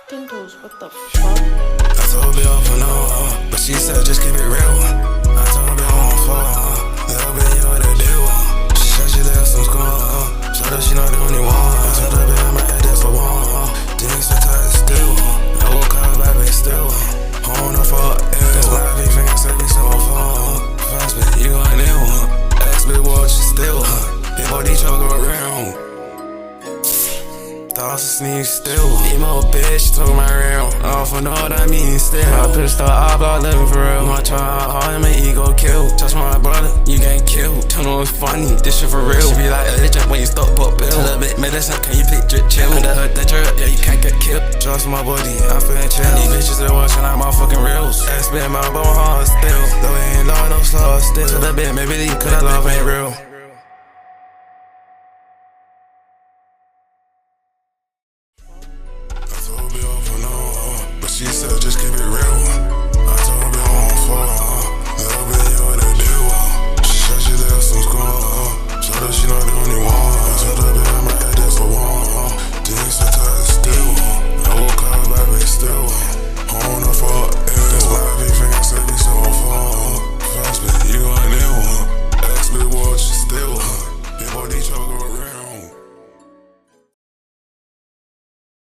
Dimples, what the fuck? I told her off and on, but she said just keep it real. I told her I won't fall, little bit you what to do. She said she left some score, so that she not the only one. I told her baby I'ma add that for one. Things are tight still. I woke up baby still. On the fuck ill. That's why every finger said me so far. Fast but you gon' ill. Ask me what you still. People these choke around. Thoughts of sneeze still. Emo bitch took my real. I don't know what I mean still. I pissed off, I'm living for real. I try hard and my ego kill. Touch my brother, you getting killed. Tell them it's funny, this shit for real. She be like a legend when you stop put bill. Tell a bit, man, that's not, can you picture chill? Under her, that drip, yeah, you can't get killed. Trust my body, I'm feeling chill. These bitches are watching out my fucking reels. Ass been my bone hard still. Though ain't law, no slaw still. Tell a bit, maybe cause that love ain't real. I told her off and on, but she said just keep it real.